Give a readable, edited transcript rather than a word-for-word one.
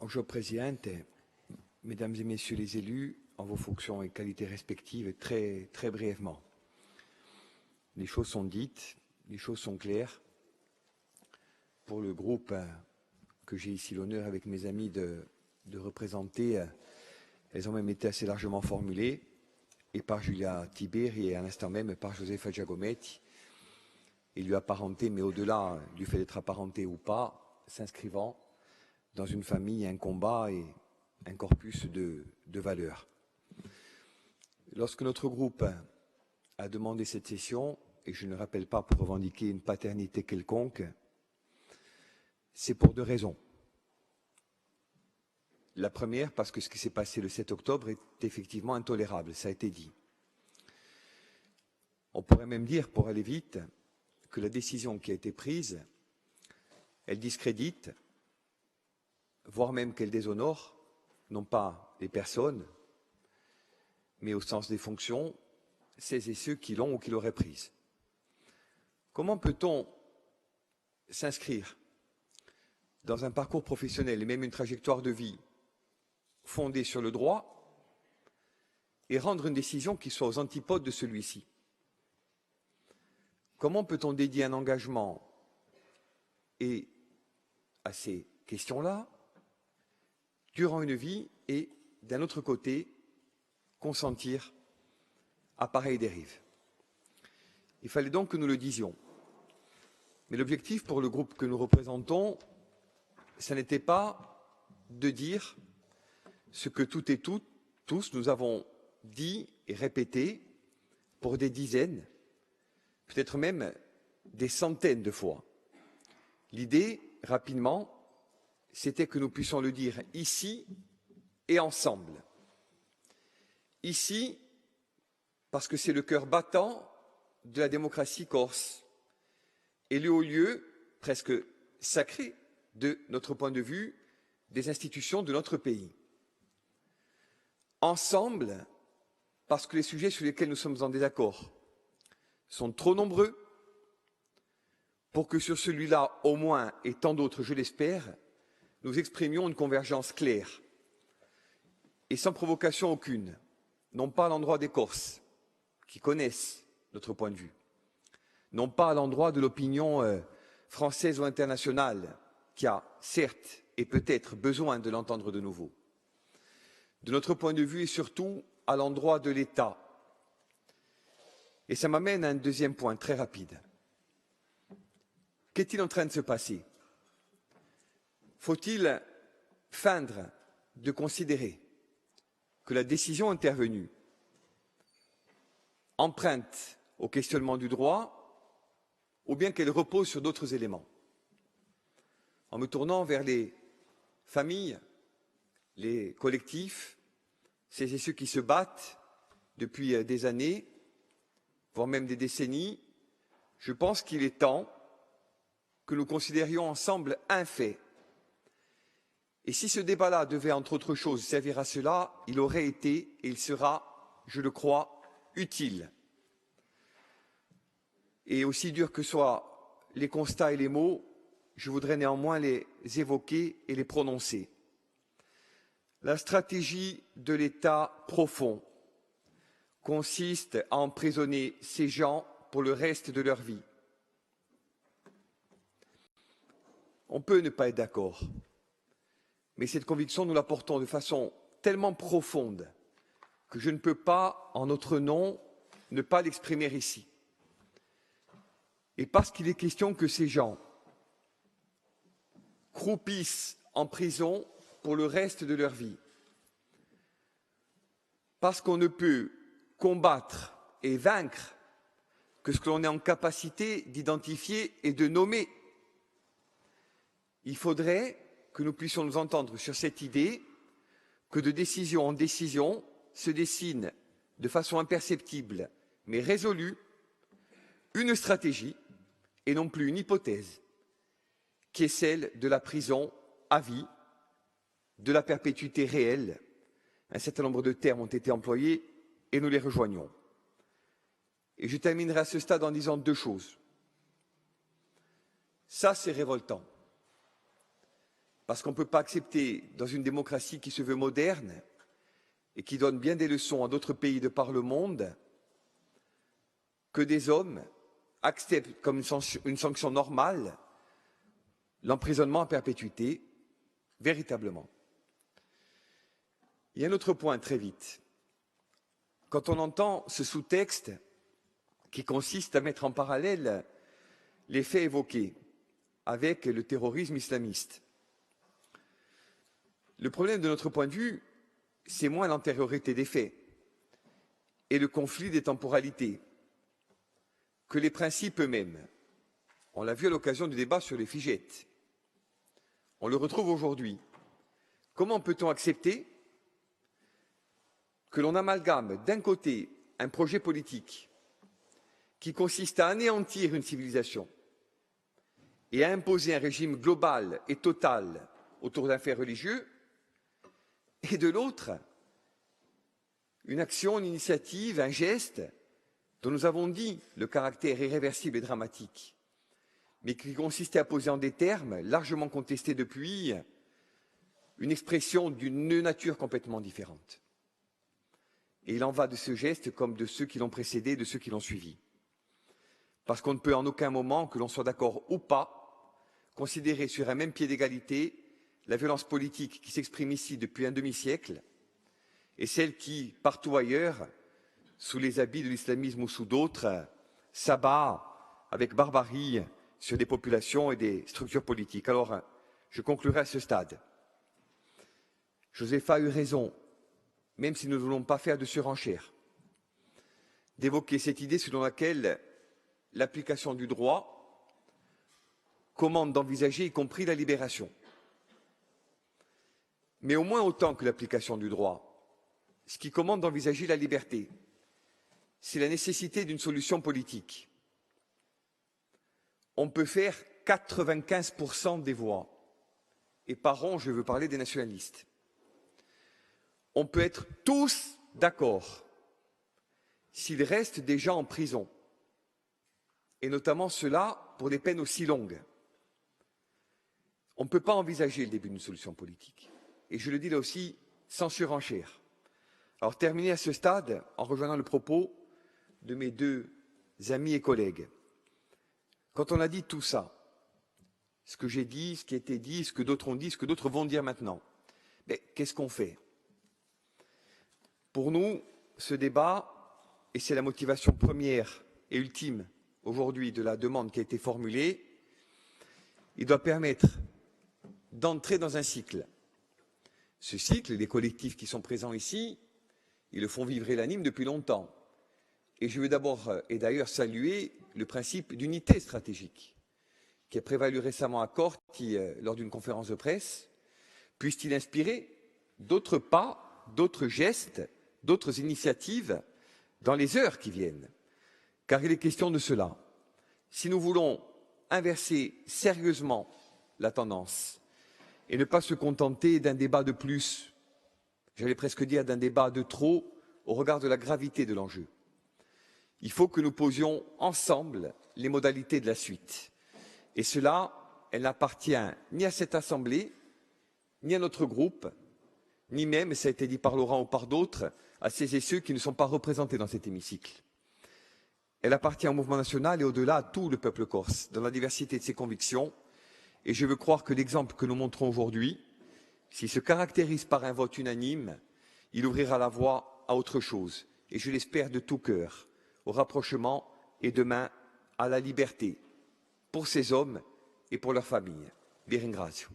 Bonjour, Présidente, Mesdames et Messieurs les élus, en vos fonctions et qualités respectives, très brièvement. Les choses sont dites, les choses sont claires. Pour le groupe que j'ai ici l'honneur avec mes amis de représenter, elles ont même été assez largement formulées, et par Julia Tiberi et à l'instant même par Josefa Giacometti, et lui apparenté, mais au-delà du fait d'être apparenté ou pas, s'inscrivant dans une famille, un combat et un corpus de valeurs. Lorsque notre groupe a demandé cette session, et je ne rappelle pas pour revendiquer une paternité quelconque, c'est pour deux raisons. La première, parce que ce qui s'est passé le 7 octobre est effectivement intolérable, ça a été dit. On pourrait même dire, pour aller vite, que la décision qui a été prise, elle discrédite, voire même qu'elle déshonore, non pas les personnes, mais au sens des fonctions, celles et ceux qui l'ont ou qui l'auraient prise. Comment peut-on s'inscrire dans un parcours professionnel et même une trajectoire de vie fondée sur le droit et rendre une décision qui soit aux antipodes de celui-ci? Comment peut-on dédier un engagement et à ces questions-là durant une vie et, d'un autre côté, consentir à pareille dérive? Il fallait donc que nous le disions. Mais l'objectif pour le groupe que nous représentons, ce n'était pas de dire ce que toutes et tous nous avons dit et répété pour des dizaines, peut-être même des centaines de fois. L'idée, rapidement, c'était que nous puissions le dire ici et ensemble. Ici, parce que c'est le cœur battant de la démocratie corse et le haut lieu presque sacré de notre point de vue des institutions de notre pays. Ensemble, parce que les sujets sur lesquels nous sommes en désaccord sont trop nombreux pour que sur celui-là, au moins, et tant d'autres, je l'espère, nous exprimions une convergence claire et sans provocation aucune, non pas à l'endroit des Corses, qui connaissent notre point de vue, non pas à l'endroit de l'opinion française ou internationale, qui a certes et peut-être besoin de l'entendre de nouveau. De notre point de vue et surtout à l'endroit de l'État. Et ça m'amène à un deuxième point très rapide. Qu'est-il en train de se passer? Faut-il feindre de considérer que la décision intervenue emprunte au questionnement du droit ou bien qu'elle repose sur d'autres éléments? En me tournant vers les familles, les collectifs, celles et ceux qui se battent depuis des années, voire même des décennies, je pense qu'il est temps que nous considérions ensemble un fait. Et si ce débat-là devait, entre autres choses, servir à cela, il aurait été et il sera, je le crois, utile. Et aussi durs que soient les constats et les mots, je voudrais néanmoins les évoquer et les prononcer. La stratégie de l'État profond consiste à emprisonner ces gens pour le reste de leur vie. On peut ne pas être d'accord, mais cette conviction, nous la portons de façon tellement profonde que je ne peux pas, en notre nom, ne pas l'exprimer ici. Et parce qu'il est question que ces gens croupissent en prison pour le reste de leur vie, parce qu'on ne peut combattre et vaincre que ce que l'on est en capacité d'identifier et de nommer, il faudrait que nous puissions nous entendre sur cette idée que de décision en décision se dessine de façon imperceptible mais résolue une stratégie et non plus une hypothèse qui est celle de la prison à vie, de la perpétuité réelle. Un certain nombre de termes ont été employés et nous les rejoignons. Et je terminerai à ce stade en disant deux choses. Ça, c'est révoltant. Parce qu'on ne peut pas accepter, dans une démocratie qui se veut moderne et qui donne bien des leçons à d'autres pays de par le monde, que des hommes acceptent comme une sanction normale l'emprisonnement à perpétuité, véritablement. Il y a un autre point, très vite. Quand on entend ce sous-texte qui consiste à mettre en parallèle les faits évoqués avec le terrorisme islamiste, le problème de notre point de vue, c'est moins l'antériorité des faits et le conflit des temporalités que les principes eux-mêmes. On l'a vu à l'occasion du débat sur les figettes. On le retrouve aujourd'hui. Comment peut-on accepter que l'on amalgame d'un côté un projet politique qui consiste à anéantir une civilisation et à imposer un régime global et total autour d'un fait religieux, et de l'autre, une action, une initiative, un geste dont nous avons dit le caractère irréversible et dramatique, mais qui consistait à poser en des termes largement contestés depuis une expression d'une nature complètement différente. Et il en va de ce geste comme de ceux qui l'ont précédé, de ceux qui l'ont suivi. Parce qu'on ne peut en aucun moment, que l'on soit d'accord ou pas, considérer sur un même pied d'égalité la violence politique qui s'exprime ici depuis un demi-siècle et celle qui, partout ailleurs, sous les habits de l'islamisme ou sous d'autres, s'abat avec barbarie sur des populations et des structures politiques. Alors, je conclurai à ce stade. Josepha a eu raison, même si nous ne voulons pas faire de surenchère, d'évoquer cette idée selon laquelle l'application du droit commande d'envisager y compris la libération. Mais au moins autant que l'application du droit, ce qui commande d'envisager la liberté, c'est la nécessité d'une solution politique. On peut faire 95% des voix, et par on, je veux parler des nationalistes. On peut être tous d'accord s'il reste des gens en prison, et notamment ceux-là pour des peines aussi longues. On ne peut pas envisager le début d'une solution politique. Et je le dis là aussi, sans surenchère. Alors, terminer à ce stade en rejoignant le propos de mes deux amis et collègues. Quand on a dit tout ça, ce que j'ai dit, ce qui a été dit, ce que d'autres ont dit, ce que d'autres vont dire maintenant, mais qu'est-ce qu'on fait? Pour nous, ce débat, et c'est la motivation première et ultime aujourd'hui de la demande qui a été formulée, il doit permettre d'entrer dans un cycle. Ce cycle, les collectifs qui sont présents ici, ils le font vivre et l'animent depuis longtemps. Et je veux d'abord et d'ailleurs saluer le principe d'unité stratégique qui a prévalu récemment à Corti lors d'une conférence de presse. Puisse-t-il inspirer d'autres pas, d'autres gestes, d'autres initiatives dans les heures qui viennent? Car il est question de cela. Si nous voulons inverser sérieusement la tendance et ne pas se contenter d'un débat de plus, j'allais presque dire d'un débat de trop au regard de la gravité de l'enjeu, il faut que nous posions ensemble les modalités de la suite. Et cela, elle n'appartient ni à cette Assemblée, ni à notre groupe, ni même, ça a été dit par Laurent ou par d'autres, à ces et ceux qui ne sont pas représentés dans cet hémicycle. Elle appartient au mouvement national et au-delà à tout le peuple corse, dans la diversité de ses convictions. Et je veux croire que l'exemple que nous montrons aujourd'hui, s'il se caractérise par un vote unanime, il ouvrira la voie à autre chose. Et je l'espère de tout cœur, au rapprochement et demain à la liberté pour ces hommes et pour leurs familles. Vi ringrazio.